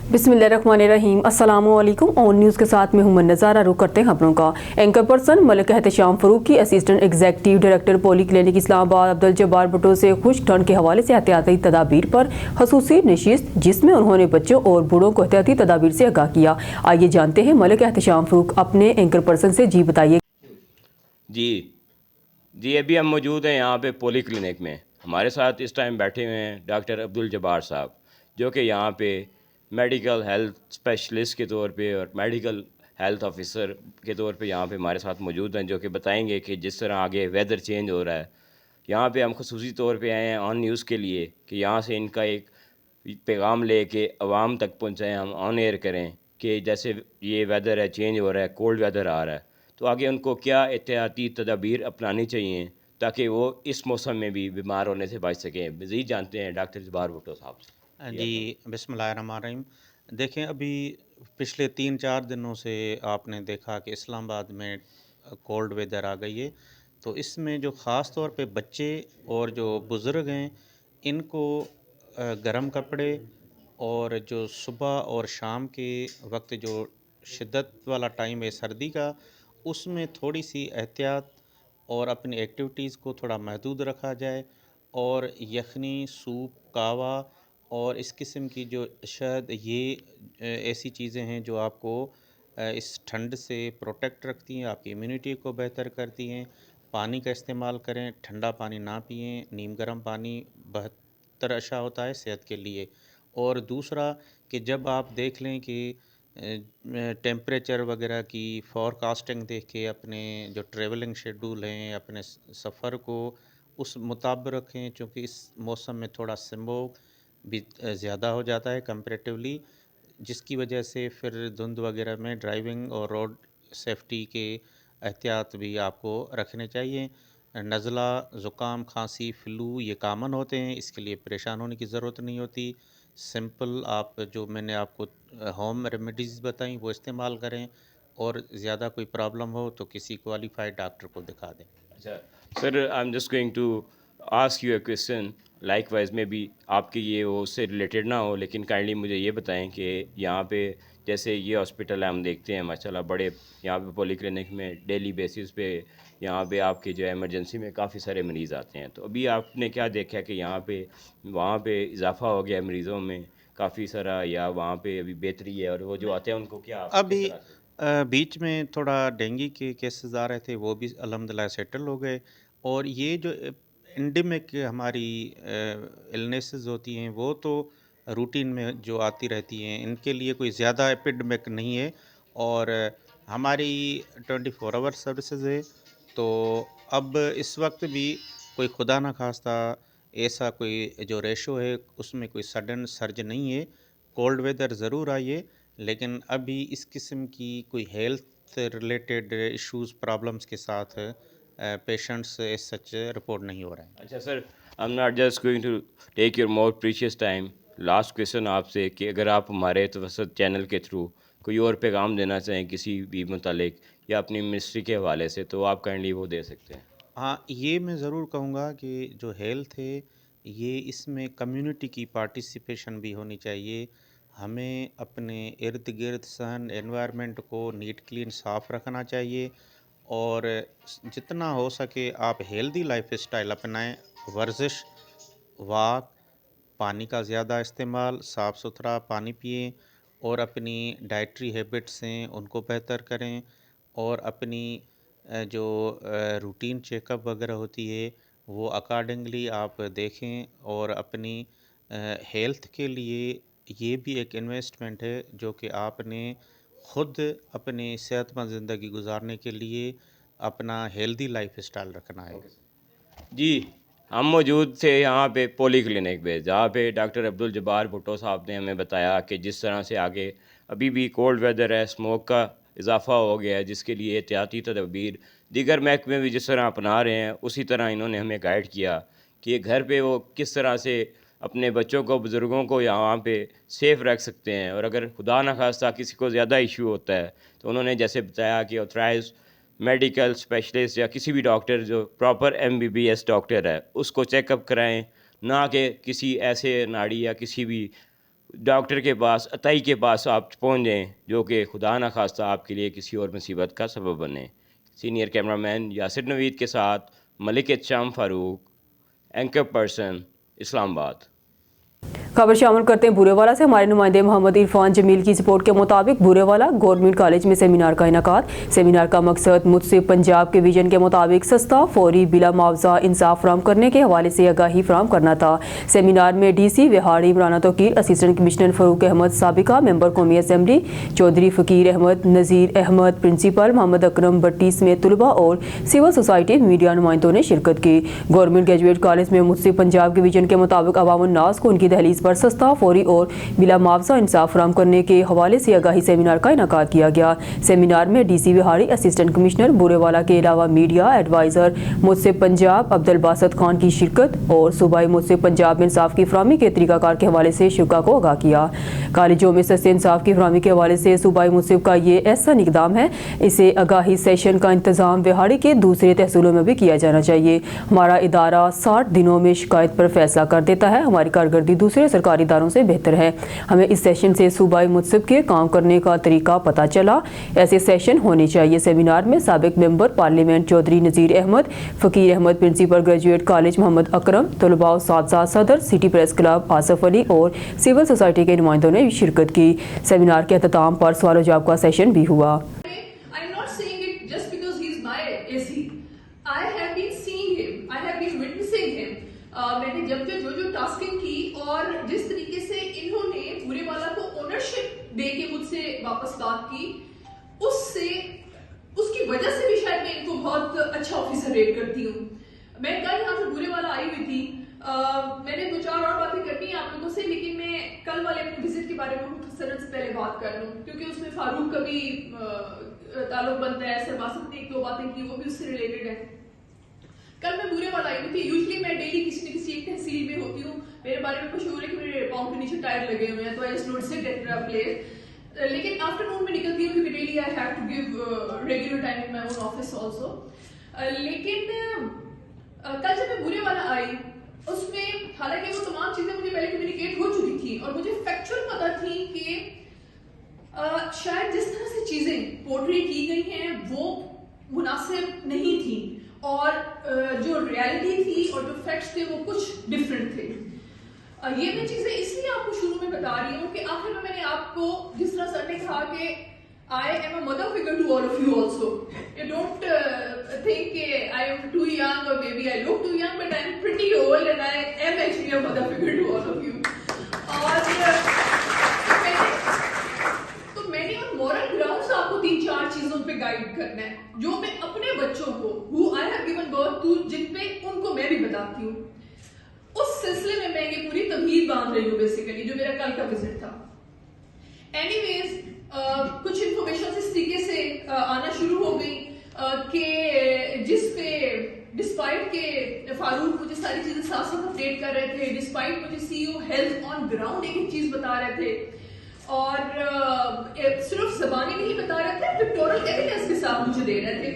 बिस्मिल्लाहिर्रहमानिर्रहीम। अस्सलामुअलैकुम। On news के साथ में हूं नज़ारा। रुख करते हैं खबरों का। एंकर पर्सन मलिक एहतशाम फरूक की assistant executive director poly clinic Islamabad Abdul Jabbar Bhutto से खुश्क ठंड के हवाले से एहतियाती तदाबीर पर खसूसी नशिस्त, जिसमें उन्होंने बच्चों और बूढ़ों को एहतियाती तदाबीर से आगाह किया। आइए जानते हैं मलिक एहतशाम फरूक अपने एंकर पर्सन से। जी बताइए। जी जी अभी हम मौजूद हैं यहाँ पे पॉली क्लिनिक में। हमारे साथ इस टाइम बैठे हुए हैं डॉक्टर अब्दुल जब्बार साहब, जो कि यहाँ पे मेडिकल हेल्थ स्पेशलिस्ट के तौर पे और मेडिकल हेल्थ ऑफिसर के तौर पे यहाँ पे हमारे साथ मौजूद हैं, जो कि बताएंगे कि जिस तरह आगे वेदर चेंज हो रहा है। यहाँ पे हम खसूसी तौर पे आए हैं ऑन न्यूज़ के लिए कि यहाँ से इनका एक पैगाम ले के आवाम तक पहुँचाएँ, हम ऑन एयर करें कि जैसे ये वेदर है, चेंज हो रहा है, कोल्ड वेदर आ रहा है, तो आगे उनको क्या एहतियाती तदाबीर अपनानी चाहिए ताकि वो इस मौसम में भी बीमार होने से बच सकें। मज़ीद जानते हैं डॉक्टर जब्बार भुट्टो साहब से। जी जी, बिस्मिल्लाहिर्रहमानिर्रहीम। देखें, अभी पिछले 3-4 दिनों से आपने देखा कि इस्लामाबाद में कोल्ड वेदर आ गई है। तो इसमें जो ख़ास तौर पे बच्चे और जो बुज़ुर्ग हैं, इनको गर्म कपड़े और जो सुबह और शाम के वक्त जो शिद्दत वाला टाइम है सर्दी का, उसमें थोड़ी-सी एहतियात और अपनी एक्टिविटीज़ को थोड़ा महदूद रखा जाए। और यखनी, सूप, कहवा और इस किस्म की जो शहद, ये ऐसी चीज़ें हैं जो आपको इस ठंड से प्रोटेक्ट रखती हैं, आपकी इम्यूनिटी को बेहतर करती हैं। पानी का इस्तेमाल करें, ठंडा पानी ना पिएँ, नीम गर्म पानी बेहतर अच्छा होता है सेहत के लिए। और दूसरा कि जब आप देख लें कि टेम्परेचर वगैरह की फ़ॉरकास्टिंग देख के अपने जो ट्रैवलिंग शेड्यूल हैं, अपने सफ़र को उस मुताबिक रखें, चूँकि इस मौसम में थोड़ा स्मोक भी ज़्यादा हो जाता है कंपैरेटिवली, जिसकी वजह से फिर धुंध वगैरह में ड्राइविंग और रोड सेफ्टी के एहतियात भी आपको रखने चाहिए। नज़ला, ज़ुकाम, खांसी, फ्लू ये कॉमन होते हैं, इसके लिए परेशान होने की ज़रूरत नहीं होती। सिंपल आप जो मैंने आपको होम रेमेडीज़ बताई वो इस्तेमाल करें, और ज़्यादा कोई प्रॉब्लम हो तो किसी क्वालिफाइड डॉक्टर को दिखा दें। अच्छा sir, I am just going to ask you a question likewise में भी आपकी ये वो उससे रिलेटेड ना हो, लेकिन काइंडली मुझे ये बताएं कि यहाँ पे जैसे ये हॉस्पिटल है, हम देखते हैं माशाल्लाह बड़े यहाँ पे पॉली क्लिनिक में डेली बेसिस पे यहाँ पे आपके जो है इमरजेंसी में काफ़ी सारे मरीज़ आते हैं। तो अभी आपने क्या देखा कि यहाँ पे वहाँ पे इजाफा हो गया मरीज़ों में काफ़ी सारा, या वहाँ पे अभी बेहतरी है, और वो जो आते हैं उनको क्या आप किस अभी तरह से? बीच में थोड़ा डेंगू के केसेस आ रहे थे, वो भी अल्हम्दुलिल्लाह सेटल हो गए। और ये जो एंडेमिक हमारी इलनेसेस होती हैं, वो तो रूटीन में जो आती रहती हैं, इनके लिए कोई ज़्यादा एपिडेमिक नहीं है। और हमारी 24 आवर सर्विसेज है। तो अब इस वक्त भी कोई खुदा न खास्ता ऐसा कोई जो रेशो है, उसमें कोई सडन सर्ज नहीं है। कोल्ड वेदर ज़रूर आई है, लेकिन अभी इस किस्म की कोई हेल्थ रिलेटेड इश्यूज़ प्रॉब्लम्स के साथ पेशेंट्स एज सच रिपोर्ट नहीं हो रहे हैं। अच्छा sir, I am not just going to take your more precious time. Last question आपसे कि अगर आप हमारे तवसत चैनल के थ्रू कोई और पैगाम देना चाहें किसी भी मुतालिक या अपनी मिनिस्ट्री के हवाले से, तो आप काइंडली वो दे सकते हैं। हाँ, ये मैं ज़रूर कहूँगा कि जो हेल्थ है, ये इसमें कम्युनिटी की पार्टिसिपेशन भी होनी चाहिए। हमें अपने इर्द-गिर्द सन एनवायरनमेंट को नीट क्लीन साफ़ रखना चाहिए। और जितना हो सके आप हेल्दी लाइफ़स्टाइल अपनाएँ। वर्जिश, वॉक, पानी का ज़्यादा इस्तेमाल, साफ़ सुथरा पानी पिएँ, और अपनी डाइटरी हैबिट्स हैं उनको बेहतर करें। और अपनी जो रूटीन चेकअप वगैरह होती है, वो अकॉर्डिंगली आप देखें। और अपनी हेल्थ के लिए ये भी एक इन्वेस्टमेंट है, जो कि आपने खुद अपनी सेहतमंद ज़िंदगी गुजारने के लिए अपना हेल्दी लाइफ़स्टाइल रखना है। Okay sir. जी, हम मौजूद थे यहाँ पे पॉली क्लिनिक पे, जहाँ पे डॉक्टर अब्दुल जब्बार भुट्टो साहब ने हमें बताया कि जिस तरह से आगे अभी भी कोल्ड वेदर है, स्मोक का इजाफा हो गया है, जिसके लिए एहतियाती तदबीर दीगर महकमे भी जिस तरह अपना रहे हैं, उसी तरह इन्होंने हमें गाइड किया कि घर पे वो किस तरह से अपने बच्चों को, बुज़ुर्गों को यहाँ पे सेफ़ रख सकते हैं। और अगर खुदा न खास्ता किसी को ज़्यादा इशू होता है, तो उन्होंने जैसे बताया कि ऑथराइज़ मेडिकल स्पेशलिस्ट या किसी भी डॉक्टर जो प्रॉपर एमबीबीएस डॉक्टर है उसको चेकअप कराएं, ना कि किसी ऐसे नाड़ी या किसी भी डॉक्टर के पास, अताई के पास आप पहुंच जाएं, जो कि खुदा न खास्ता आपके लिए किसी और मुसीबत का सबब बने। सीनियर कैमरामैन यासिर नवीद के साथ मलिक एहतशाम फारूक, एंकर पर्सन, इस्लामाबाद। खबर शामिल करते हैं बूरेवाला से। हमारे नुमाइंदे मोहम्मद इरफान जमील की रिपोर्ट के मुताबिक बूरेवाला गवर्नमेंट कॉलेज में सेमिनार का इनेकाद। सेमिनार का मकसद मुझसे पंजाब के विजन के मुताबिक सस्ता, फौरी, बिला मुआवजा इंसाफ फराहम करने के हवाले से आगाही फराहम करना था। सेमिनार में DC Vehari Imran Tauqeer, assistant commissioner Farooq Ahmed साबिका, मेंबर कौमी असम्बली चौधरी फ़कीर अहमद, नज़ीर अहमद, प्रिंसिपल मोहम्मद अकरम भट्टी समेत तलबा और सिविल सोसाइटी मीडिया नुमाइंदों ने शिरकत की। गवर्नमेंट ग्रेजुएट कॉलेज में मुझसे पंजाब के विजन के मुताबिक अवामुन नास को उनकी दहलीज पर सस्ता, फौरी और बिला मुआवजा इंसाफ फराहम करने के हवाले से आगाही सेमिनार का इनेकाद किया गया। सेमिनार में DC Vehari, assistant commissioner Burewala के अलावा मीडिया एडवाइज़र मुझसे पंजाब अब्दुल बासत खान की शिरकत और सूबाई मुझसे पंजाब में इंसाफ की फराहमी के तरीक़ाकार के हवाले से शुरा को आगाह किया। कॉलेजों में सस्ते इंसाफ की फराहमी के हवाले से सूबाई मुंसिफ का ये ऐसा इक़दाम है, इसे आगाही सेशन का इंतज़ाम विहाड़ी के दूसरे तहसीलों में भी किया जाना चाहिए। हमारा इदारा 60 दिनों में शिकायत पर फैसला कर देता है। हमारी कारकर्दगी दूसरे सरकारी इदारों से बेहतर है। हमें इस सेशन से सूबाई मुंसिफ के काम करने का तरीका पता चला। ऐसे सेशन होने चाहिए। सेमिनार में साबिक member parliament Chaudhry Nazir Ahmed, Faqir Ahmed, principal graduate college Muhammad Akram, तलबा और साथसाथ सदर city press club Asif Ali और सिविल सोसाइटी के नुमाइंदों ने शिरकत की। सेमिनार के अख्ताम पर सवाल जवाब का सेशन भी हुआ। मैंने जब जो टास्किंग की और जिस तरीके से इन्होंने बूरेवाला को ओनरशिप दे के मुझसे वापस बात की, उसकी वजह से भी शायद मैं इनको बहुत अच्छा ऑफिसर रेट करती हूँ। मैं कल यहाँ से बूरेवाला आई हुई थी, मैंने 2-4 और बातें करनी है आप लोगों से, लेकिन मैं कल वाले अपने विजिट के बारे में मुख्तसरन से पहले बात कर लूँ, क्योंकि उसमें फारूक का भी ताल्लुक बनता है। सरबासत ने 1-2 बातें की, वो भी उससे रिलेटेड है। कल मैं बूरेवाला आई हुई थी। यूजुअली मैं डेली किसी न किसी एक तहसील में होती हूँ। मेरे बारे में मशहूर है कि मेरे पाँव के नीचे टायर लगे हुए हैं, तो I just notice it at a place. लेकिन आफ्टरनून में निकलती हूँ क्योंकि daily I have to give regular time in my own office also. लेकिन कल जब मैं बूरेवाला आई, उसमें हालांकि वो तमाम चीजें मुझे पहले कम्युनिकेट हो चुकी थी और मुझे फैक्चुअल पता थी कि शायद जिस तरह से चीजें पोर्ट्रे की गई हैं वो मुनासिब नहीं थी और जो रियलिटी थी और जो फैक्ट्स थे वो कुछ डिफरेंट थे। ये मैं चीजें इसलिए आपको शुरू में बता रही हूँ कि आखिर में मैंने आपको, जिस तरह सर ने कहा कि I am a mother figure to all of you also. You don't think I am too young or maybe I look too young, but I am pretty old and I am actually a mother figure to all of you. और मैंने उन moral grounds आपको 3-4 चीजों पे guide करना है, जो मैं अपने बच्चों को who I have given birth to, जिन पे उनको मैं भी बताती हूँ। उस सिलसिले में मैं ये पूरी तमहीद बांध रही हूँ बेसिकली, जो मेरा कल का विजिट था। एनीवेज कुछ इन्फॉर्मेशन इस तरीके से आना शुरू हो गई कि जिस पे डिस्पाइट के फारूक मुझे सारी चीजें साथ साथ अपडेट कर रहे थे, डिस्पाइट मुझे CEO हेल्थ ऑन ग्राउंड एक चीज बता रहे थे और सिर्फ ज़बानी नहीं बता रहे थे, पिक्टोरल एविडेंस के साथ मुझे दे रहे थे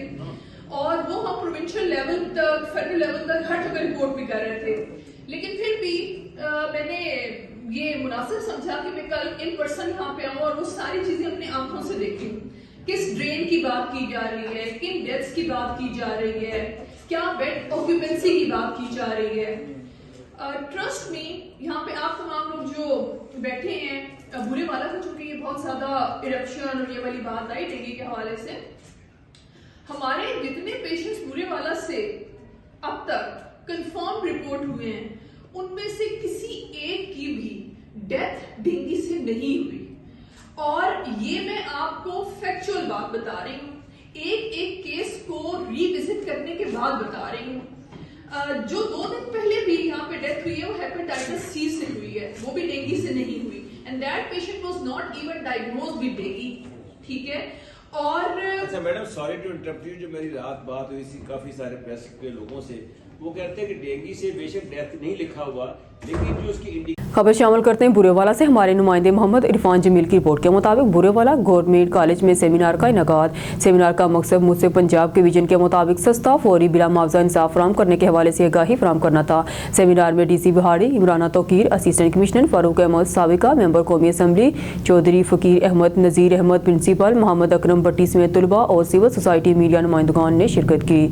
और वो हम प्रोविंशियल लेवल तक, फेडरल लेवल तक हर जगह रिपोर्ट भी कर रहे थे। लेकिन फिर भी मैंने ये मुनासिब समझा कि मैं कल इन पर्सन यहाँ पे आऊँ और वो सारी चीजें अपनी आंखों से देखूं। किस ड्रेन की बात की जा रही है, किन डेथ्स की बात की जा रही है, क्या बेड ऑक्यूपेंसी की बात की जा रही है। ट्रस्ट मी, यहाँ पे आप तमाम लोग जो बैठे हैं बूरेवाला का, चूंकि ये बहुत ज्यादा इरप्शन और ये वाली बात आई डेंगू के हवाले से, हमारे जितने पेशेंट्स बूरेवाला से अब तक कंफर्म रिपोर्ट हुए हैं, उनमें से किसी एक की भी डेथ डेंगू से नहीं हुई। और ये मैं आपको फैक्चुअल बात बता रही हूँ, एक केस को रिविजिट करने के बाद बता रही हूँ। जो 2 दिन पहले भी यहाँ पे डेथ हुई है वो हेपेटाइटिस C से हुई है, वो भी डेंगू से नहीं हुई, and that patient was not even diagnosed with dengue. ठीक है। और अच्छा madam, sorry to interrupt you, जो मेरी रात बात हुई थी काफी सारे प्रेस के लोगों से, वो कहते हैं कि डेंगू से बेशक डेथ नहीं लिखा हुआ, लेकिन जो उसकी खबर शामिल करते हैं बुरेवाला से। हमारे नुमाइंदे मोहम्मद इरफान जमील की रिपोर्ट के मुताबिक बुरेवाला गवर्नमेंट कॉलेज में सेमिनार का इनेकाद। सेमिनार का मकसद मुझसे पंजाब के विजन के मुताबिक सस्ता, फौरी, बिला मुआवजा इंसाफ फराहम करने के हवाले से आगाही फराहम करना था। सेमिनार में DC बिहाड़ी, इमराना तोकीर, असिस्टेंट कमिश्नर फारूक अहमद, साबिका मेंबर कौमी असम्बली चौधरी फ़कीर अहमद, नज़ीर अहमद प्रिंसिपल, मोहम्मद अकरम भट्टी समेत तलबा और सिविल सोसाइटी मीडिया नुमाइंदगान ने शिरकत की।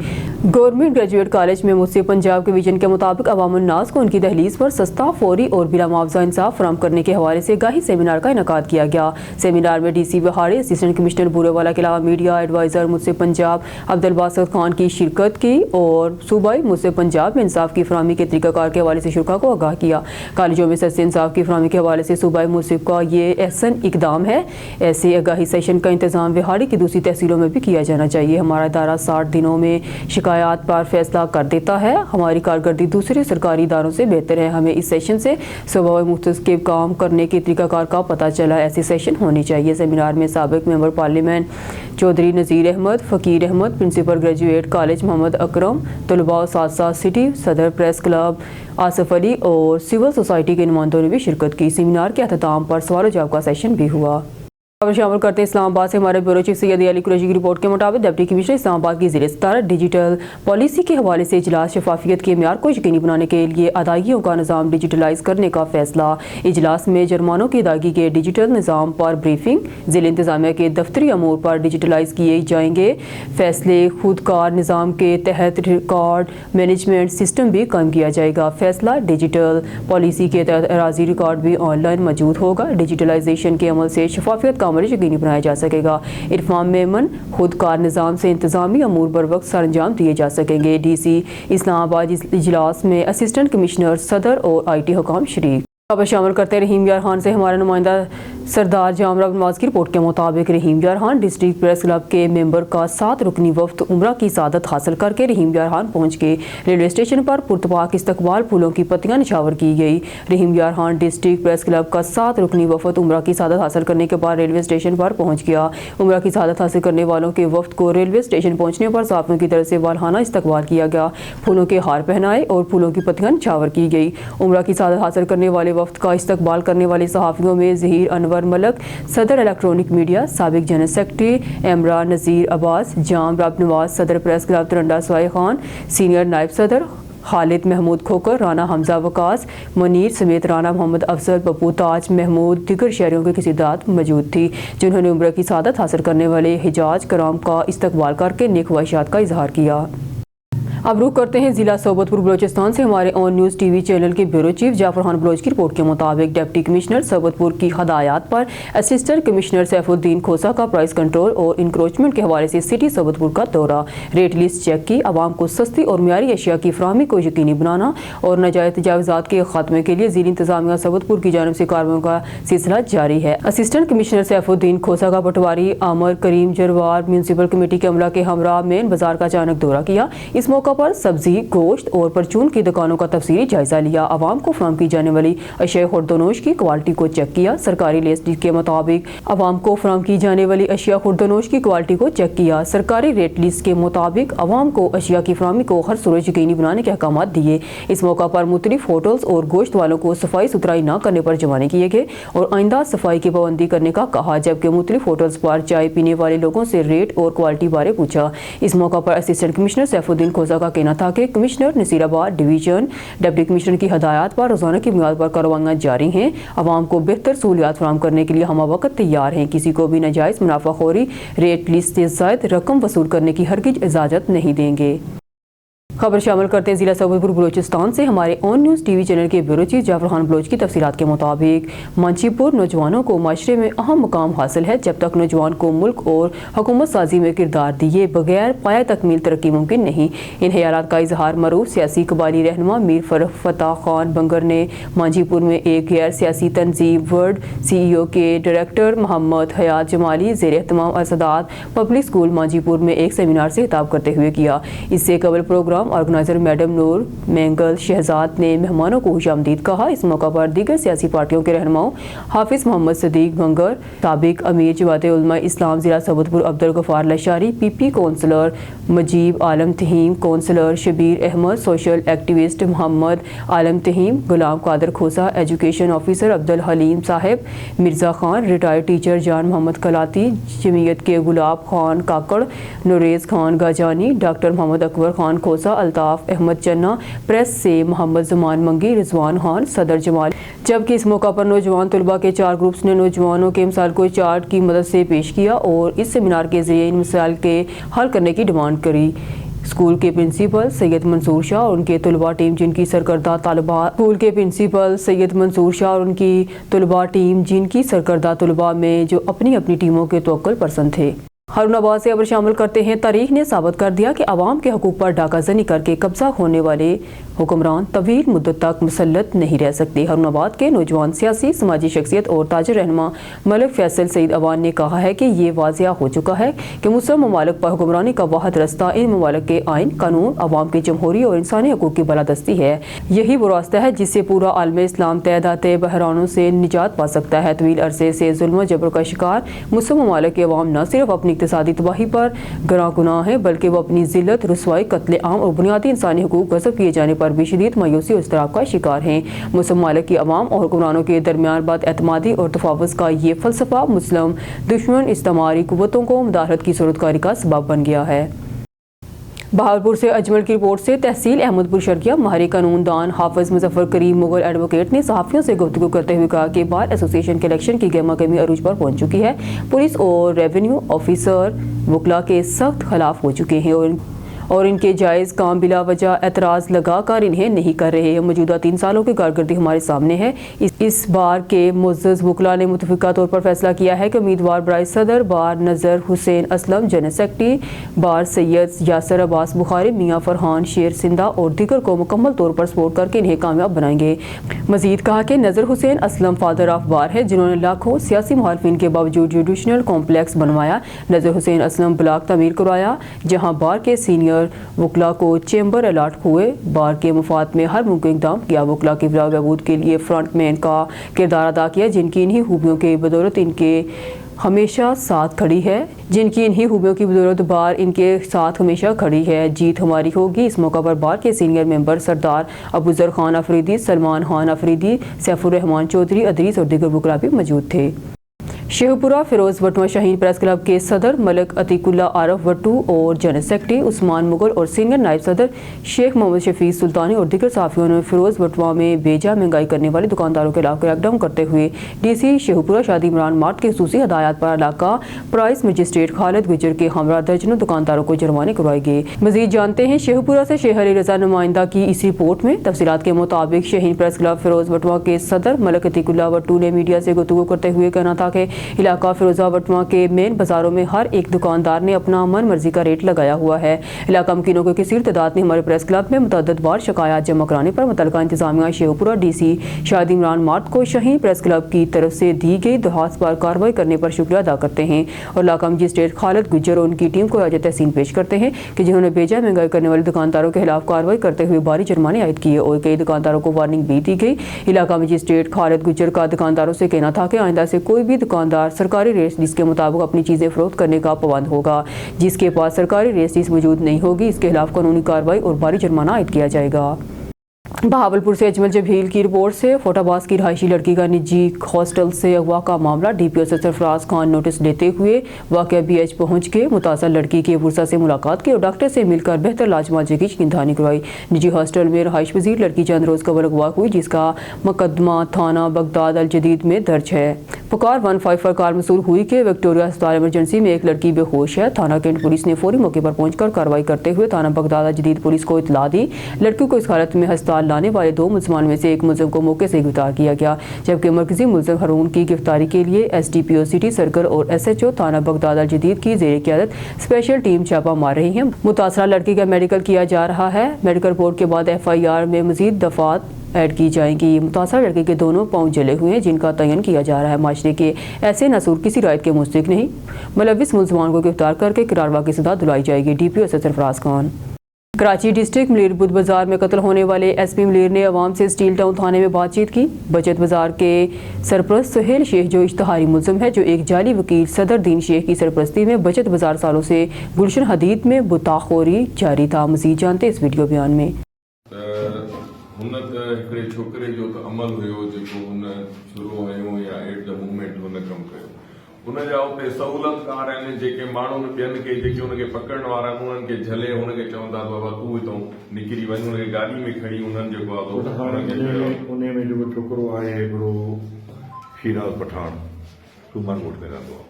गवर्नमेंट ग्रेजुएट कॉलेज में मुझसे पंजाब के विजन के मुताबिक अवाम उन्नास को उनकी दहलीज पर सस्ता, फौरी और बिला मुआवजा इंसाफ फराहम करने के हवाले से गाही सेमिनार का इनेकाद किया गया। सेमिनार में DC बिहाड़ी, असिस्टेंट कमिश्नर बुरेवाला के अलावा मीडिया एडवाइज़र मुझसे पंजाब अब्दुल बासित खान की शिरकत की और सूबाई मुझसे पंजाब में इंसाफ की फराहमी के तरीक़ाकार के हवाले से शुरा को आगाह किया। कॉलेजों में सस्ते इंसाफ की फराहमी के हवाले से सूबाई मुंसिफ का ये अहसन इकदाम है। ऐसे आगाही सेशन का इंतजाम बिहाड़ी की दूसरी तहसीलों में भी किया जाना चाहिए। हमारा इदारा 60 दिनों में शिकायत पर फैसला कर देता है। हमारी कारकर्दगी दूसरे सरकारी इदारों से बेहतर है। हमें इस सेशन से सूबाई मुख्तस के काम करने के तरीक़ाकार का पता चला। ऐसे सेशन होने चाहिए। सेमिनार में साबिक member parliament Chaudhry Nazir Ahmed, Faqir Ahmed, principal graduate college Muhammad Akram, तलबा साथ सिटी, सदर प्रेस क्लब आसिफ अली और सिविल सोसाइटी के नुमाइंदों ने भी शिरकत की। सेमिनार के अख्ताम पर सवाल जवाब का सेशन भी हुआ। खबर शामिल करते हैं इस्लामाबाद से। हमारे ब्यूरो चीफ सैयद अली कुरैशी की रिपोर्ट के मुताबिक डिप्टी कमिश्नर इस्लामाबाद की ज़िले सदारत डिजिटल पॉलिसी के हवाले से इजलास शफाफियत के मेयार को यकीनी बनाने के लिए अदायगियों का निज़ाम डिजिटलाइज करने का फैसला। इजलास में जुर्मानों की अदायगी के डिजिटल निज़ाम पर ब्रीफिंग, ज़िले इंतज़ामिया के दफ्तरी अमूर पर डिजिटलाइज किए जाएंगे। फैसले खुदकार निज़ाम के तहत रिकॉर्ड मैनेजमेंट सिस्टम भी कायम किया जाएगा। फैसला डिजिटल पॉलिसी के तहत अराजी रिकॉर्ड भी ऑनलाइन मौजूद होगा। डिजिटलाइजेशन के अमल से शफाफियत का अमल यकीनी बनाया जा सकेगा। इरफान मेमन खुदकार निज़ाम से इंतजामी अमूर बर वक्त सर अंजाम दिए जा सकेंगे। DC इस्लामाबाद इजलास में असिस्टेंट कमिश्नर सदर और IT हुकाम शरीक। खबर शामिल करते हैं रहीम यार खान से। हमारा नुमाइंदा सरदार जामरा नवाज की रिपोर्ट के मुताबिक रहीम यार खान डिस्ट्रिक्ट प्रेस क्लब के मेंबर का 7 रुकनी वफ्द उम्रा की सादत हासिल करके रहीम यार खान पहुँच के रेलवे स्टेशन पर पुरतपाक इस्तकबाल, फूलों की पत्तियां निछावर की गई। रहीम यार खान डिस्ट्रिक्ट प्रेस क्लब का 7 रुकनी वफ्द उम्रा की सादत हासिल करने के बाद रेलवे स्टेशन पर पहुँच गया। उम्रा की सादत हासिल करने वालों के वफ्द को रेलवे स्टेशन पहुँचने पर साफियों की तरफ से वालहाना इस्तकबाल किया गया। फूलों के हार पहनाए और फूलों की पत्तियां निछावर की गई। उम्रा की सादत हासिल करने वाले वफ्द का इस्तकबाल करने वाले सहाफ़ियों में ज़हीर अनवर मलक, सदर इलेक्ट्रॉनिक मीडिया, साबिक जनरल सेक्रेटरी एमरा नज़ीर अब्बास, जाम रब नवाज, सदर प्रेस क्लब तरंडा स्वाई खान, सीनियर नायब सदर खालिद महमूद खोकर, राना हमजा वकास, मुनीर समेत राना मोहम्मद अफजल, पप्पू ताज, महमूद दिगर शहरों की किसी दात मौजूद थी, जिन्होंने उम्र की सादत हासिल करने वाले हिजाज कराम का इस्तकबाल करके नेक ख्वाहिशात का इजहार किया। अब रुख करते हैं जिला सोबतपुर बलोचिस्तान से। हमारे ऑन न्यूज़ TV चैनल के ब्यूरो चीफ जाफर खान बलोच की रिपोर्ट के मुताबिक डिप्टी कमिश्नर सोबतपुर की हदायत पर असिस्टेंट कमिश्नर सैफुद्दीन खोसा का प्राइस कंट्रोल और इंक्रोचमेंट के हवाले से सिटी सोबतपुर का दौरा, रेट लिस्ट चेक की, आवाम को सस्ती और मियारी अशिया की फराहमी को यकीनी बनाना और नाजायज़ तजावुज़ात के खात्मे के लिए ज़िला इंतज़ामिया सोबतपुर की जानिब से कार्रवाइयों का सिलसिला जारी है। असिस्टेंट कमिश्नर सैफुद्दीन खोसा का पटवारी आमर करीम जरवार म्यूनसिपल कमेटी के अमला के हमरा मेन बाजार का अचानक दौरा किया। इस मौका पर सब्जी, गोश्त और परचून की दुकानों का तफसीली जायजा लिया। आवाम को फराहम की जाने वाली अशिया खुर्दनोश की क्वालिटी को चेक किया। सरकारी लिस्ट के मुताबिक आवाम को फराहम की जाने वाली अशिया खुर्दनोश की क्वालिटी को चेक किया। सरकारी रेट लिस्ट के मुताबिक आवाम को अशिया की फराहमी को हर सूरत यकीनी बनाने के अहकाम दिए। इस मौका पर मुख्तलिफ होटल्स और गोश्त वालों को सफाई सुथराई न करने पर जुर्माने किए गए और आइंदा सफाई की पाबंदी करने का कहा, जबकि मुख्तलिफ होटल्स पर चाय पीने वाले लोगों से रेट और क्वालिटी बारे पूछा। इस मौका पर असिस्टेंट कमिश्नर सैफुद्दीन खोसा का कहना था कि commissioner Nasirabad division deputy commissioner की हदायत पर रोजाना की बुनियाद पर कार्रवाइयां जारी हैं। आवाम को बेहतर सहूलियात फराहम करने के लिए हम वक्त तैयार हैं। किसी को भी नाजायज़ मुनाफाखोरी, रेट लिस्ट से ज़ायद रकम वसूल करने की हरगिज इजाज़त नहीं देंगे। खबर शामिल करते हैं जिला सोबतपुर बलोचिस्तान से। हमारे ऑन न्यूज़ TV चैनल के ब्यूरो चीफ जाफर खान बलोच की तफसीलात के मुताबिक मांचीपुर नौजवानों को माशरे में अहम मुकाम हासिल है। जब तक नौजवान को मुल्क और हुकूमत साजी में किरदार दिए बगैर पाया तकमील तरक्की मुमकिन नहीं। इन ख्यालात का इजहार मरूफ सियासी कबाली रहनुमा मीर फरख फतह खान बंगर ने मांचीपुर में एक गैर सियासी तंजीम वर्ल्ड CEO के डायरेक्टर मोहम्मद हयात जमाली ज़ेर एहतमाम असदात पब्लिक स्कूल मांचीपुर में एक सेमिनार से खिताब करते हुए किया। इससे कबल प्रोग्राम प्रोग्राम ऑर्गेनाइजर मैडम नूर मैंगल शहजाद ने मेहमानों को खुशामदीद कहा। इस मौका पर दीगर सियासी पार्टियों के रहनुमाओं हाफिज मोहम्मद सदीक भंगर, साबिक अमीर जमात उलमा इस्लाम जिला Sabatpur Abdul Ghaffar Lashari, PP councillor Mujeeb Alam Taheem, councillor Shabbir Ahmed, social activist Muhammad Alam Taheem, Ghulam Qadir Khosa, education officer Abdul Haleem Sahib, Mirza Khan, retired teacher Jan Muhammad Kalati, Jamiat के गुलाब खान काकड़, नूरेज़ खान गाजानी, डॉक्टर मोहम्मद अकबर खान खोसा, अल्ताफ़ अहमद चन्ना, प्रेस से मोहम्मद जुमान मंगी, रिजवान खान, सदर जमाल। जबकि इस मौका पर नौजवान तलबा के 4 ग्रुप्स ने नौजवानों के मसाइल को चार्ट की मदद से पेश किया और इस सेमिनार के जरिए इन मसाइल के हल करने की डिमांड करी। स्कूल के प्रिंसिपल सैयद मंसूर शाह और उनके तलबा टीम जिनकी सरकर्दा तलबा में जो अपनी अपनी टीमों के तवक्कुल पर्सन थे। हारूनाबाद से खबर शामिल करते हैं। तारीख ने साबित कर दिया कि अवाम के हकूक पर डाकाजनी करके कब्जा होने वाले हुक्मरान तवील मुद्दत तक मुसल्लत नहीं रह सकते। हारूनाबाद के नौजवान सियासी समाजी शख्सियत और ताजर रहनुमा मलिक फैसल सईद अवान ने कहा है कि ये वाज़िया हो चुका है कि मुस्लिम ममालिक पर हुक्मरानी का वाहिद रास्ता इन ममालिक के आइन, कानून, अवाम की जमहूरी और इंसानी हकूक की बालादस्ती है। यही वो रास्ता है जिससे पूरा आलम इस्लाम तय बहरानों से निजात पा सकता है। तवील अरसे से जुल्म जबर का शिकार मुस्लिम ममालिक के अवाम न सिर्फ अपनी इक़्तिसादी तबाही पर गुनाह है बल्कि वो अपनी जिल्लत, रुसवाई, कत्ले आम और बुनियादी इंसानी हकूक गज़ब किए जाने पर भी शदीद मायूसी और इज़्तिराब का शिकार हैं। मुस्लिम ममालिक की अवाम और हुक्मरानों के दरमियान बदएतमादी और तफावुज़ का ये फ़लसफ़ा मुस्लिम दुश्मन इस्तेमारी कुव्वतों को मुदाखलत की सूरतकारी का सबब बन गया है। बहावलपुर से अजमल की रिपोर्ट से तहसील अहमदपुर शर्किया माहिर कानून दान हाफिज मुजफ्फर करीम मुगल एडवोकेट ने सहाफ़ियों से गुफ्तगू करते हुए कहा कि बार एसोसिएशन के इलेक्शन की गहमा गहमी अरूज पर पहुंच चुकी है। पुलिस और रेवेन्यू ऑफिसर वकला के सख्त खिलाफ हो चुके हैं और इनके जायज़ काम बिला वजह एतराज़ लगा कर इन्हें नहीं कर रहे हैं। मौजूदा 3 सालों की कारकर्दगी हमारे सामने है। इस बार के मुअज़्ज़ज़ वकला ने मुतफ़िक़ा तौर पर फैसला किया है कि उम्मीदवार बराए सदर बार नज़र हुसैन असलम, जनरल सेक्रेटरी बार सैयद यासर अब्बास बुखारी, मियाँ फरहान शेर सिंधा और दीगर को मुकम्मल तौर पर सपोर्ट करके इन्हें कामयाब बनाएंगे। मज़ीद कहा कि नज़र हुसैन असलम फादर ऑफ बार है जिन्होंने लाखों सियासी मुखालिफिन के बावजूद जुडिशनल कॉम्प्लेक्स बनवाया। नज़र हुसैन असलम ब्लॉक तमीर करवाया जहाँ बार के सीनियर वकला को चेंबर अलॉट हुए। बार के मुफाद में हर मुमकिन इक़दाम किया। वकला की फलाह बहबूद के लिए फ्रंटमैन का किरदार अदा किया जिनकी इन्हीं खूबियों के बदौलत इनके हमेशा साथ खड़ी है बार इनके साथ हमेशा खड़ी है। जीत हमारी होगी। इस मौका पर बार के सीनियर मेंबर सरदार अबूजर खान अफरीदी, सलमान खान अफरीदी, सैफुर रहमान चौधरी, अदरीस और दीगर वकला भी मौजूद थे। शेखपुरा फिरोज वटवा शाहीन प्रेस क्लब के सदर मलिक अतीकुल्ला आरफ वट्टू और जनरल सेक्रेटरी उस्मान मुगल और सीनियर नायब सदर शेख मोहम्मद शफीक सुल्तानी और दीगर साफियों ने फिरोज वटवा में बेजा महंगाई करने वाले दुकानदारों के खिलाफ क्रैकडाउन करते हुए डीसी शेखपुरा शादी इमरान मार्ट की खुसूसी हदायत पर इलाका प्राइस मजिस्ट्रेट खालिद गुजर के हमरा दर्जनों दुकानदारों को जुर्माने करवाए गए। मजीद जानते हैं शेखपुरा से शेख अली रजा नुमाइंदा की इस रिपोर्ट में। तफसीलात के मुताबिक शाहीन प्रेस क्लब फिरोज वटवा के सदर मलिक अतीकुल्ला वट्टू ने मीडिया से गुफ्तगू करते हुए कहना था कि इलाका फिरोजा वटवा के मेन बाजारों में हर एक दुकानदार ने अपना मन मर्जी का रेट लगाया हुआ है। इलाका मकीनों की कसीर तादाद ने हमारे प्रेस क्लब में मुतअद्दिद बार शिकायत जमा कराने पर मुतल्लिका इंतजामिया शेखपुरा डीसी शादी इमरान मार्ट को शाहीन प्रेस क्लब की तरफ से दी गई दरख्वास्त पर कार्रवाई करने पर शुक्रिया अदा करते हैं और इलाका मजिस्ट्रेट खालिद गुजर और उनकी टीम को आज तहसीन पेश करते हैं कि जिन्होंने बेजा महंगाई करने वाले दुकानदारों के खिलाफ कार्रवाई करते हुए भारी जुर्माने आयद किए और कई दुकानदारों को वार्निंग भी दी गई। इलाका मजिस्ट्रेट खालिद गुजर का दुकानदारों से कहना था कि आइंदा से कोई भी दुकानदार सरकारी रेट जिसके मुताबिक अपनी चीज़ें फरोख्त करने का पाबंद होगा। जिसके पास सरकारी रेट मौजूद नहीं होगी इसके खिलाफ कानूनी कार्रवाई और भारी जुर्माना आयद किया जाएगा। बहावलपुर से अजमल जबील की रिपोर्ट से फोटाबाज की रहायशी लड़की का निजी हॉस्टल से अगवा का मामला डीपीओ सरफराज खान नोटिस देते हुए वाक़या बीएच पहुंच के मुतासर लड़की के वर्सा से मुलाकात की और डॉक्टर से मिलकर बेहतर इलाज मुआवजे की यकीनदहानी करवाई। निजी हॉस्टल में रहायश पजीर लड़की चंद रोज़ कबल अगवा हुई जिसका मुकदमा थाना बगदाद अल जदीद में दर्ज है। पुकार 15 पर कार मसूल हुई कि विक्टोरिया अस्पताल इमरजेंसी में एक लड़की बेहोश है। थाना कैंट पुलिस ने फौरी मौके पर पहुंचकर कार्रवाई करते हुए थाना बगदाद अल जदीद पुलिस को इतला दी। लड़की को इस हालत में अस्पताल लाने वाले 2 मुलजमान में से एक मुलजम को मौके से गिरफ्तार किया गया जबकि मरकजी मुलजम हारून की गिरफ्तारी के लिए एसडीपीओ सिटी सर्कल और एसएचओ थाना बगदाद अल जदीद की ज़ेर क़यादत स्पेशल टीम छापा मार रही है। मुतासरा लड़की का मेडिकल किया जा रहा है। मेडिकल रिपोर्ट के बाद FIR में मजीद दफात ऐड की जाएंगी। मुतासरा लड़के के दोनों पाँव जले हुए हैं जिनका तयन किया जा रहा है। माशरे के ऐसे नसूर किसी रायत के मुस्तक नहीं। मुलविस मुलजमान को गिरफ्तार करके किरारवा की सजा दिलाई जाएगी। डीपीओ सरफराज खान। कराची डिस्ट्रिक्ट मलेर बुध बाजार में कत्ल होने वाले एसपी मलेर ने अवाम से स्टील टाउन थाने में बातचीत की। बचत बाजार के सरपरस्त सुहेल शेख जो इश्तहारी मुलजिम है, जो एक जाली वकील सदर दीन शेख की सरपरस्ती में बचत बाजार सालों से गुलशन हदीद में बुताखोरी जारी था। मजीद जानते इस वीडियो बयान में। हुन हिकिड़े छोकिरे जो त अमल हुयो जेको हुन शुरू हुयो या एट द मूवमेंट हुन कमु कयो, हुनजा उते सहूलतकार आहिनि जेके माण्हू ॿियनि खे जेके हुनखे पकड़ण वारा आहिनि उन्हनि खे झले हुनखे चवंदा बाबा तूं हितां निकिरी वञ, हुनखे गाॾी में खणी उन्हनि जेको आहे उन में जेको छोकिरो आहे हिकिड़ो शीराज पठान सूमर कोट में रहंदो आहे,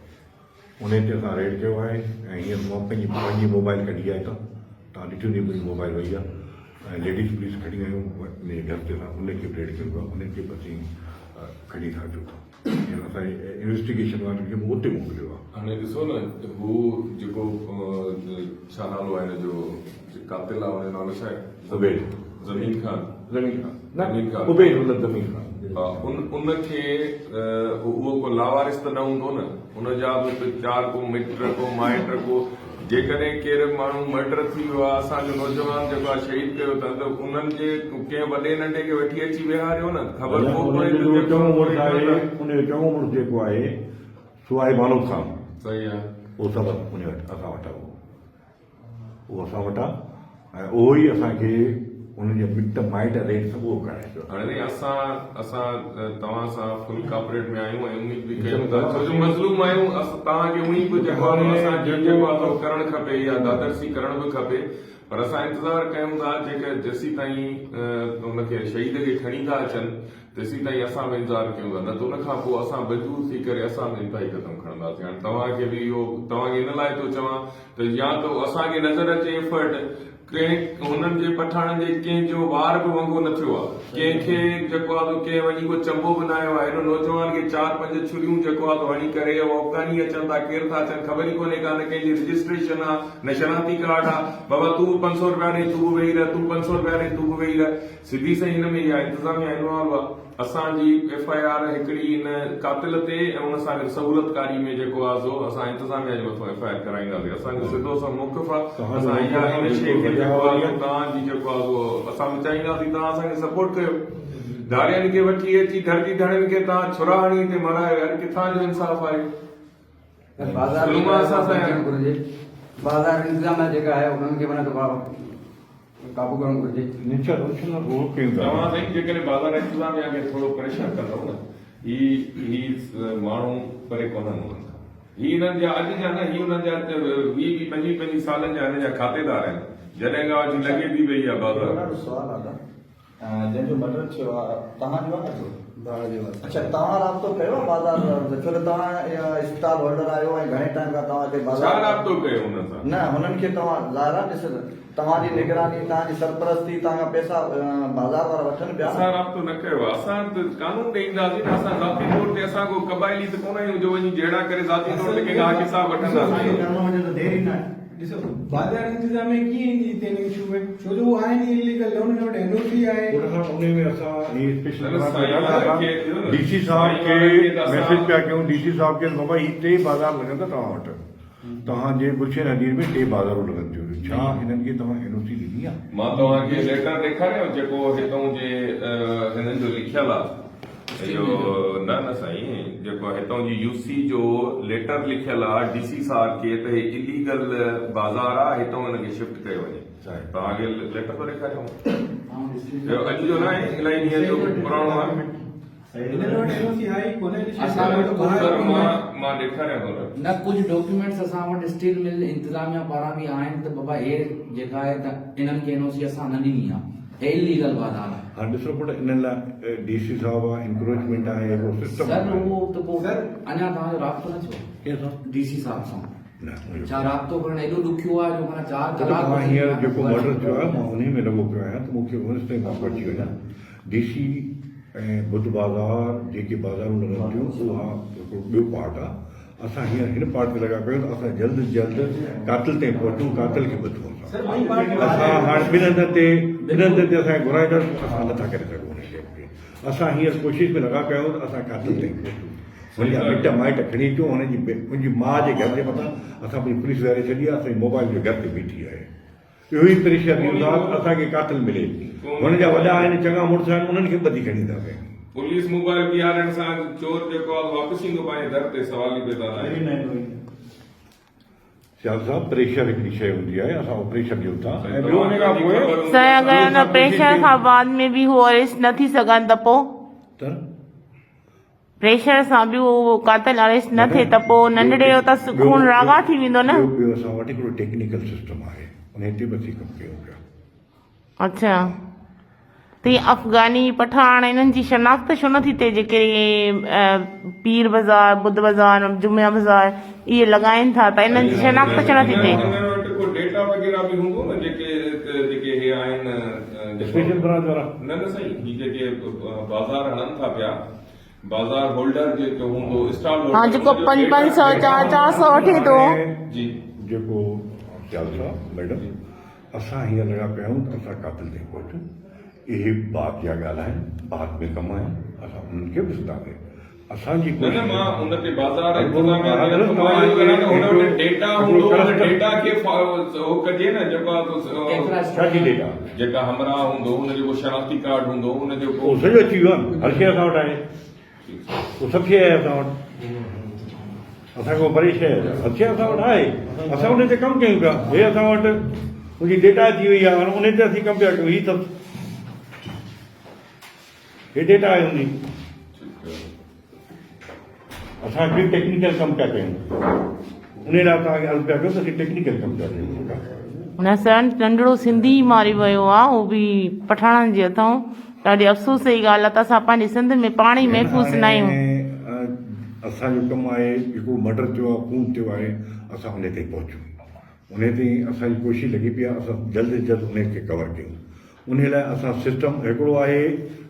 उन ते असां रेड कयो आहे ऐं हींअर मां पंहिंजी मोबाइल कढी आहे हितां, तव्हां ॾिठो हुई मुंहिंजी मोबाइल वई आहे ऐं लेडीज़ पुलिस खणी आयूं उनजे घर ते असां उनखे रेड कयो आहे, उनखे बि असीं खणी था अचूं था। असांजे इन्वेस्टिगेशन वारनि खे मूं उते मोकिलियो आहे। हाणे ॾिसो न हू जेको छा नालो आहे हिन जो कातिल आहे हुनजो नालो छा आहे उबैद ज़मीन खान ज़मीन खान उबैद हुन ज़मीन खान उनखे उहो को लावारिस त न हूंदो न, हुनजा बि चार को मिट को माइट को जेकॾहिं केरु माण्हू मर्डर थी वियो आहे, असांजो नौजवान जेको आहे शहीद कयो अथनि त उन्हनि जे कंहिं वॾे नंढे खे वठी अची विहारियो न, ख़बर उनजो चङो मुड़ुसु जेको आहे सुवाए बालो खान सही आहे, उहो सभु उन वटि असां वटि उहो असां वटि आहे ऐं उहो ई असांखे उनजे मिट माइट रेट सभु उहो कराए पियो। हाणे असां तव्हां सां फुल कॉपरेट में आहियूं ऐं उम्मीद बि कयूं था छो जो मज़लूम आहियूं, तव्हांखे उही बि जेको आहे असांखे जेको आहे करणु खपे या दादरसी करणु बि खपे, पर असां इंतज़ारु कयूं था जेके जेसीं ताईं उनखे शहीद खे खणी था अचनि तेसीं ताईं असां बि इंतज़ारु कयूं था, न त उनखां पोइ असां मजबूर थी करे असां बि इंतिहाई क़दम खणंदासीं। हाणे तव्हांखे बि इहो तव्हांखे इन लाइ थो चवां त या त असांखे नज़र अचे एफर्ट हुननि जे पठाणनि जे कंहिंजो वार बि वंगो न थियो आहे, कंहिंखे जेको आहे कंहिं वञी को चंबो बनायो आहे, हिन नौजवान खे 4-5 छुरियूं जेको आहे हणी करे अफगानी अचनि था, केरु था अचनि ख़बर ई कोन्हे का, न कंहिंजी रजिस्ट्रेशन आहे न शनाती कार्ड आहे, बाबा तूं 500 रुपया ॾे तूं वेही रह, तूं 500 रुपया ॾे तूं वेही रह, सिधी सही हिन में इहा इंतज़ामिया इन्वॉल्व आहे। असांजी FIR हिकिड़ी हिन कातिल ते ऐं हुन सां गॾु सहूलतकारी में जेको आहे सो असां इंतज़ामिया जे मथां FIR कराईंदासीं, असांजो सिधो सां मौक़िफ़ आहे, असां इहा हिन शइ खे जेको आहे तव्हांजी जेको आहे सो असां बि चाहींदासीं तव्हां असांखे सपोर्ट कयो। धारियनि खे वठी अची घर जी धणियुनि खे तव्हां छुरा हणी हिते मरायो, यार किथां जो इंसाफ़ आहे? बाज़ार इंतज़ाम जेका आहे उन्हनि खे माना काबू करणु घुरिजे। तव्हां साईं जेकॾहिं बाज़ार इंतज़ामिया खे थोरो परेशान कंदव न, ही माण्हू परे कोन्हनि हुननि खां, ही हिननि जा अॼु जा न, ही हुननि जा 20-25 सालनि जा हिन जा खातेदार आहिनि, जॾहिं खां अची लॻे थी पई आहे बाज़ार। जंहिंजो मर्डर थियो आहे तव्हांजो आहे न? अच्छा, तव्हां राब्तो कयो आहे बाज़ार छो त तव्हां स्टॉल होल्डर आहियो ऐं घणे टाइम खां तव्हांखे छा राब्तो कयो हुन सां? न, हुननि खे तव्हां ज़ाहिरा ॾिस तव्हांजी निगरानी तव्हांजी सरपरस्ती तव्हांखां पैसा बाज़ार वारा वठनि पिया। असां राब्तो न कयो आहे, असां त कानून ॾींदासीं न, असां ज़ाती तौर ते असां को क़बाइली त कोन आहियूं जो वञी जहिड़ा करे ज़ाती तौर ते कंहिंखां हिसाब वठंदासीं। ॾिसो बाज़ार इंतज़ामिया कीअं ईंदी हिते हिन इशू में, छो जो उहे आहिनि इलीगल, हुननि वटि NOC आहे। उन में असां DC साहब खे मैसेज पिया कयूं, DC साहब खे बाबा ही 3 बाज़ार लॻंदा तव्हां वटि, तव्हांजे गुलशन हदीद में 3 बाज़ारूं लॻनि थियूं, छा हिननि खे तव्हां NOC ॾिनी आहे? मां तव्हांखे लेटर ॾेखारियो जेको हितां जे हिननि जो लिखियलु आहे, इहो न साईं, जेको हितां जी UC जो लेटर लिखियलु आहे DC साहब खे त इलीगल बाज़ार आहे, हितां हिनखे शिफ्ट कयो वञे। तव्हांखे लेटर थो ॾेखारियो, अॼु जो न आहे, इलाही ॾींहं जो पुराणो आहे, मां ॾेखारियां थो न, कुझु डॉक्यूमेंट्स असां वटि स्टील मिल इंतज़ामिया पारां बि आहिनि त बाबा हे जेका आहे त इन्हनि खे NOC असां न ॾिनी आहे, हे इलीगल बाज़ार आहे। हा ॾिसो पुटु, इन्हनि लाइ DC साहब आहे, इंक्रोचमेंट आहे, उहो सिस्टम सर उहो त पोइ अञा तव्हांजो राब्तो न थियो कंहिंसां? DC साहब सां? न, छा राब्तो करणु एॾो ॾुखियो आहे जो माना 4 कलाक मां हींअर जेको मर्डर थियो आहे मां उन में लॻो पियो आहियां त मूंखे उनस ताईं मां पहुची वञा। DC ऐं बुध बाज़ार जेके बाज़ारूं लॻनि थियूं उहा हिकिड़ो ॿियो पार्ट आहे, असां हींअर हिन पार्ट ते लॻा पिया त असां जल्द जल्द कातिल ताईं पहुचूं, कातिल खे ॿधूं। असां हाणे ॿिनि हंधनि ते असांखे घुराईंदासीं, असां नथा करे सघूं हुन शइ खे, असां हींअर कोशिशि में लॻा पिया आहियूं त असां कातिल ताईं पहुचूं, मुंहिंजा मिट माइट खणी अचूं, मुंहिंजी माउ जे घर जे मथां असां पंहिंजी पुलिस वेहारे छॾी आहे, असांजी मोबाइल जे घर ते बीठी आहे, इहो ई परेशानी हूंदा असांखे कातिल मिले हुन जा वॾा आहिनि चङा मुड़ुस आहिनि उन्हनि खे ॿधी खणी था कनि पुलिस मोबाइल बीहारण सां चोर जेको आहे वापसि ईंदो पंहिंजे दर ते सवाल ई पैदा न आहे सियाल साहब प्रेशर हिकिड़ी शइ हूंदी आहे असां ऑपरेशन ॾियूं था ऐं ॿियो हुन खां पोइ साईं अगरि हुन प्रेशर खां बाद में बि हू अरेस्ट न थी सघनि त पोइ त प्रेशर सां बि उहो कातिल अरेस्ट न थिए त पोइ नंढड़े जो त खून रागा थी वेंदो न ॿियो असां वटि हिकिड़ो टेक्निकल सिस्टम आहे उन ते बि कमु कयूं पिया अच्छा त हीअ अफ़गानी पठान इन्हनि जी शनाख़्त छो न थी थिए जेके पीर बाज़ार बुध बाज़ार जुमिया बाज़ार इहे लॻाइनि था त इन्हनि जी शनाख़्त छो न थी थिए उन्हनि वटि को डेटा वग़ैरह बि हूंदो न जेके हे आहिनि स्पेशल ब्रांच वारा न साईं ही जेके बाज़ार हणनि था पिया बाज़ार होल्डर जेको हूंदो स्टॉल हा जेको 500 400 वठे थो जी जेको सियाल साहब मैडम असां हीअं लॻा पिया आहियूं त असां कातिल ते पहुचूं इहे बात जा ॻाल्हाइनि बाद में कमु आहिनि असां उन्हनि खे बि सुधारे असांजी न मां उन ते बाज़ार हुन डेटा हूंदो उन डेटा खे हो कजे न जेको डेटा जेका हमरा हूंदो उन जो शनाख़्ती कार्ड हूंदो उन जो उहो सॼो अची वियो आहे हर शइ असां वटि आहे उहो सभु शइ आहे असां वटि असांखे उहो परे शइ हर शइ असां वटि आहे असां उन ते कमु कयूं पिया हे असां वटि मुंहिंजी डेटा अची वई आहे हाणे उन ते असीं कमु पिया कयूं हीअ सभु हे डेटा आहे हुनजी असां हिकिड़ी टेक्निकल कमु पिया कयूं उन लाइ तव्हांखे अर्ज़ु पिया कयूं त असीं टेक्निकल कमु पिया कयूं हुन सां नंढड़ो सिंधी मारी वियो आहे उहो बि पठाणनि जे हथां ॾाढी अफ़सोस जी ॻाल्हि आहे त असां पंहिंजे सिंध में पाण ई महफ़ूज़ न आहियूं असांजो कमु आहे जेको मर्डर थियो आहे खून थियो आहे असां उन ते पहुचूं उन ते असांजी कोशिशि लॻी पई आहे असां जल्द से जल्द उन खे कवर कयूं उन लाइ असां सिस्टम हिकिड़ो आहे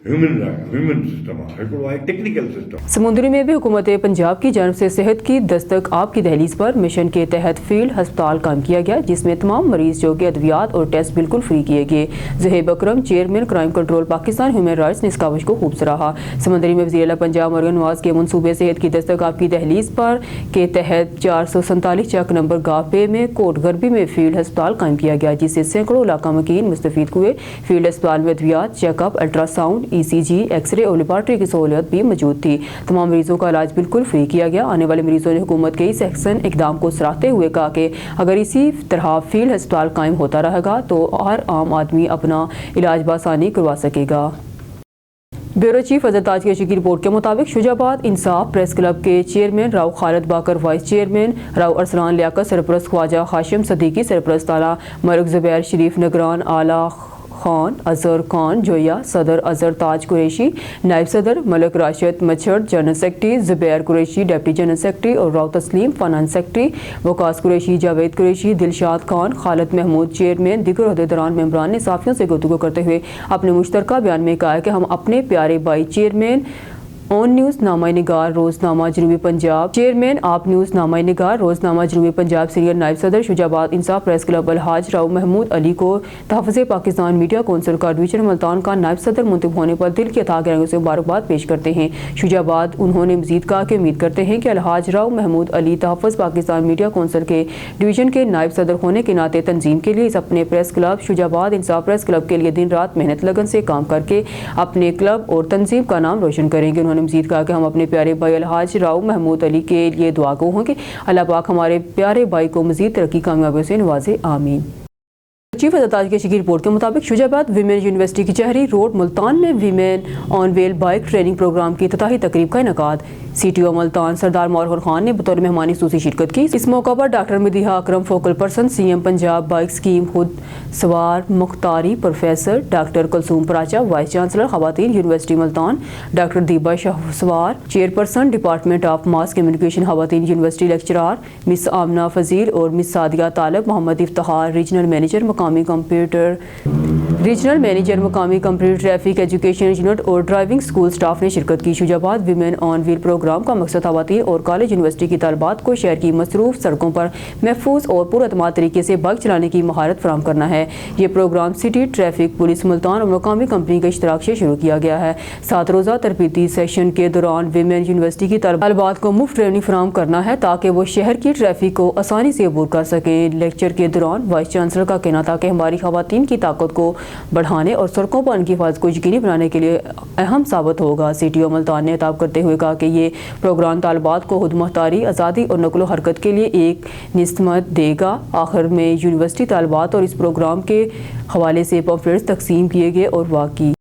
ह्यूमन सिस्टम आहे हिकिड़ो आहे टेक्निकल सिस्टम समुंदरी में भी हुकूमत पंजाब की जानब से सेहत की दस्तक आपकी दहलीज पर मिशन के तहत फील्ड अस्पताल कायम किया गया जिसमें तमाम मरीज जो कि अद्वियात और टेस्ट बिल्कुल फ्री किए गए। Zohaib Akram chairman crime control Pakistan human rights ने इस काविश को खूब सराहा। समंदरी में वज़ीर पंजाब मरियम नवाज के मनसूबे सेहत की दस्तक आपकी दहलीज पर के तहत 447 चक नंबर गाफे में कोट गरबी में फील्ड अस्पताल कायम किया गया जिससे सैकड़ों इलाका मकीन मुस्तफीद हुए। फील्ड अस्पताल में अद्वियात चेकअप अल्ट्रासाउंड ECG एक्सरे और लेबॉर्ट्री की सहूलियत भी मौजूद थी। तमाम मरीजों का इलाज बिल्कुल फ्री किया गया। आने वाले मरीजों ने हुकूमत के इस अहसन इकदाम को सराहते हुए कहा कि अगर इसी तरह फील्ड अस्पताल कायम होता रहेगा तो हर आम आदमी अपना इलाज बासानी करवा सकेगा। ब्यूरो चीफ अजहर ताज केशी की रिपोर्ट के मुताबिक शुजाबाद इंसाफ प्रेस क्लब के चेयरमैन राव खालिद बाकर, वाइस चेयरमैन राव अरसलान लियाकत, सरपरस्त ख्वाजा हाशिम सदीकी, सरपरस्त आला मलिक जुबैर शरीफ, निगरान आला खान अजहर खान जोया, सदर अजहर ताज कुरैशी, नायब सदर Malik Rashid Machhar, general secretary Zubair Qureshi, deputy general secretary और Rao Tasleem, finance secretary Waqas Qureshi, Javed Qureshi, Dilshad Khan, Khalid Mehmood chairman, दीगर अहदेदारान मेंबरान ने साफियों से गुफ्तगू करते हुए अपने मुश्तरका बयान में कहा कि हम अपने प्यारे भाई चेयरमैन ऑन न्यूज़ नामा निगार रोज़नामा जनूबी पंजाब, चेयरमैन आप न्यूज़ नामा निगार रोज़नामा जनूबी पंजाब, सीनियर नायब सदर शुजाबाद इंसाफ प्रेस क्लब अलहाज राव महमूद अली को तहफ़्फ़ुज़ पाकिस्तान मीडिया कौंसिल का डिवीज़न मुल्तान का नायब सदर मुंतब होने पर दिल की अता गहराइयों से मुबारकबाद पेश करते हैं। शुजाबाद उन्होंने मज़ीद कहा कि उम्मीद करते हैं कि अलहाज राव महमूद अली तहफ़्फ़ुज़ पाकिस्तान मीडिया कौंसिल के डिवीज़न के नायब सदर होने के नाते तंजीम के लिए अपने प्रेस क्लब शुजाबाद इंसाफ प्रेस क्लब के लिए दिन रात मेहनत लगन से काम करके अपने क्लब और तंजीम का नाम रोशन करेंगे। उन्होंने मज़ीद कहा कि हम अपने प्यारे भाई अलहाज राव महमूद अली के लिए दुआ गो होंगे। अल्लाह पाक हमारे प्यारे भाई को मज़ीद तरक्की कामयाबियों से नवाजे, आमीन। चीफ अजहर ताज केशी की रिपोर्ट के मुताबिक शुजाबाद विमेन यूनिवर्सिटी की चहरी रोड मुल्तान में women on wheel bike training program की इफ्तिताही तकरीब का इनेकाद। CTO मुल्तान सरदार मौहर खान ने बतौर मेहमानी खुसूसी शिरकत की। इस मौका पर doctor Madiha Akram focal person, CM Punjab bike scheme खुद सवार मुख्तारी, professor doctor Kulsoom Paracha, vice chancellor खवातीन university Multan, doctor Deeba Shahsawar, chairperson department of mass communication खवातीन university lecturer miss Amna Fazeel और miss Sadia Talib, Muhammad Iftikhar regional manager मकामी कंप्यूटर ریجنل مینیجر مقامی کمپلیٹ ٹریفک ایجوکیشن یونٹ اور ڈرائیونگ اسکول سٹاف نے شرکت کی. Shujabad women on wheel programme کا مقصد خواتین اور کالج یونیورسٹی کی طالبات کو شہر کی مصروف سڑکوں پر محفوظ اور پراعتماد طریقے سے بائک چلانے کی مہارت فراہم کرنا ہے. یہ program city traffic police Multan اور مقامی کمپنی کے اشتراک سے شروع کیا گیا ہے. 7 روزہ تربیتی سیشن کے دوران ویمن یونیورسٹی کی طالبات کو مفت ٹریننگ فراہم کرنا ہے تاکہ وہ شہر کی ٹریفک کو آسانی سے عبور کر سکیں. لیکچر کے دوران وائس چانسلر کا کہنا تھا کہ ہماری خواتین کی طاقت کو بڑھانے اور سڑکوں پر ان کی حفاظت کو یقینی بنانے کے لیے اہم ثابت ہوگا. سی ٹی او ملتان نے خطاب کرتے ہوئے کہا کہ یہ پروگرام طالبات کو خود مختاری، آزادی اور نقل و حرکت کے لیے ایک نصیحت دے گا. آخر میں یونیورسٹی طالبات اور اس پروگرام کے حوالے سے پمفلیٹس تقسیم کیے گئے اور واقعی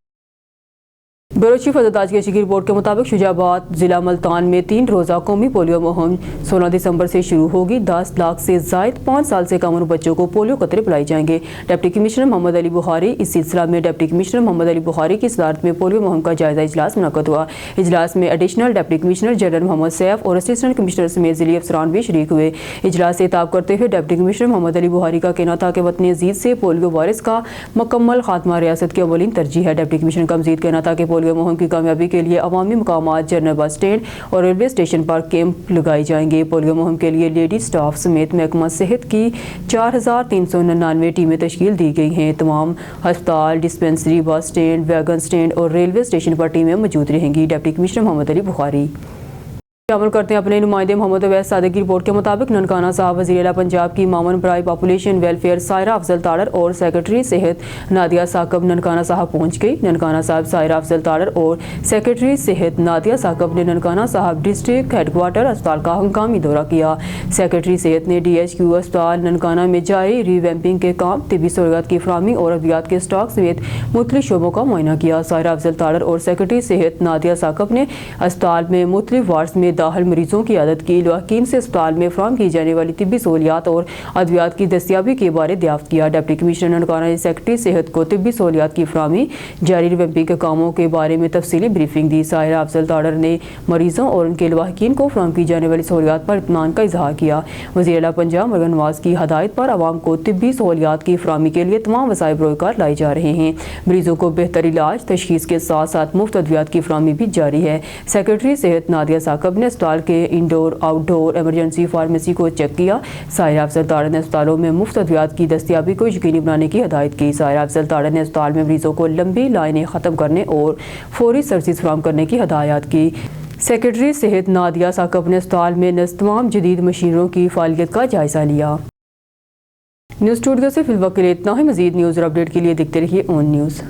بیورو چیف عزت کی رپورٹ کے مطابق شجاباد ضلع ملتان میں 3 روزہ قومی پولیو مہم 16 دسمبر سے شروع ہوگی. 10 لاکھ سے زائد 5 سال سے کم عمر بچوں کو پولیو قطرے پلائے جائیں گے. ڈپٹی کمشنر محمد علی بخاری اس سلسلہ میں ڈپٹی کمشنر محمد علی بخاری کی صدارت میں پولیو مہم کا جائزہ اجلاس منعقد ہوا. اجلاس میں ایڈیشنل ڈپٹی کمشنر جنرل محمد سیف اور اسسٹنٹ کمشنر سمیت ضلعی افسران بھی شریک ہوئے. اجلاس سے خطاب کرتے ہوئے ڈپٹی کمشنر محمد علی بخاری کا کہنا تھا کہ وطن عزیز سے پولیو وائرس کا مکمل خاتمہ ریاست کی اولین ترجیح ہے. ڈپٹی کمشنر کا مزید کہنا تھا کہ پولیو مہم کی کامیابی کے لیے عوامی مقامات، جنرل بس اسٹینڈ اور ریلوے اسٹیشن پر کیمپ لگائے جائیں گے. پولیو مہم کے لیے لیڈی سٹاف سمیت محکمہ صحت کی 4399 ٹیمیں تشکیل دی گئی ہیں. تمام ہسپتال، dispensary, bus stand, wagon stand اور ریلوے اسٹیشن پر ٹیمیں موجود رہیں گی. ڈپٹی کمشنر محمد علی بخاری شامل کرتے ہیں اپنے نمائندے محمد اویس صادق کی رپورٹ کے مطابق ننکانہ صاحب وزیر اعلیٰ پنجاب کی معاون برائے پاپولیشن ویلفیئر سائرہ افضل تاڑر اور سیکرٹری صحت نادیہ ثاقب ننکانہ صاحب پہنچ گئی. ننکانہ صاحب سائرہ افضل تاڑر اور سیکرٹری صحت نادیہ ثاقب نے ننکانہ صاحب ڈسٹرکٹ ہیڈ کوارٹر اسپتال کا ہنگامی دورہ کیا. سیکرٹری صحت نے ڈی ایچ کیو اسپتال ننکانہ میں جاری ری ویمپنگ کے کام، طبی سہولیات کی فراہمی اور ادویات کے اسٹاک سمیت مختلف شعبوں کا معائنہ کیا. سائرہ افضل تاڑر اور سیکرٹری صحت نادیہ ثاقب نے اسپتال میں مختلف وارڈز میں داخل مریضوں کی عدد کی لواحقین سے اسپتال میں فراہم کی جانے والی طبی سہولیات اور ادویات کی دستیابی کے بارے دریافت کیا. ڈپٹی کمشنر ننکانہ نے سیکرٹری صحت کو طبی سہولیات کی فراہمی، جاری ریویمپنگ کے کاموں کے بارے میں تفصیلی بریفنگ دی. سائرہ افضل تاڑر نے مریضوں اور ان کے لواحقین کو فراہم کی جانے والی سہولیات پر اطمینان کا اظہار کیا. وزیر اعلیٰ پنجاب مریم نواز کی ہدایت پر عوام کو طبی سہولیات کی فراہمی کے لیے تمام وسائل بروکار لائے جا رہے ہیں. مریضوں کو بہتر علاج، تشخیص کے ساتھ ساتھ مفت ادویات کی فراہمی بھی جاری ہے. سیکرٹری صحت نادیہ ثاقب نے اسپتال کے انڈور آؤٹ ڈور ایمرجنسی فارمیسی کو چیک کیا. سائرہ افضل تاڑر نے اسپتالوں میں مفت ادویات کی دستیابی کو یقینی بنانے کی ہدایت کی. سائرہ افضل تاڑر نے اسپتال میں مریضوں کو لمبی لائنیں ختم کرنے اور فوری سروسز فراہم کرنے کی ہدایات کی. سیکرٹری صحت نادیہ ثاقب نے اسپتال میں نصب تمام جدید مشینوں کی فعالیت کا جائزہ لیا. نیوز اسٹوڈیو سے فی الوقت کے لیے اتنا ہی. مزید نیوز اور اپڈیٹ کے لیے دیکھتے رہیے اون نیوز.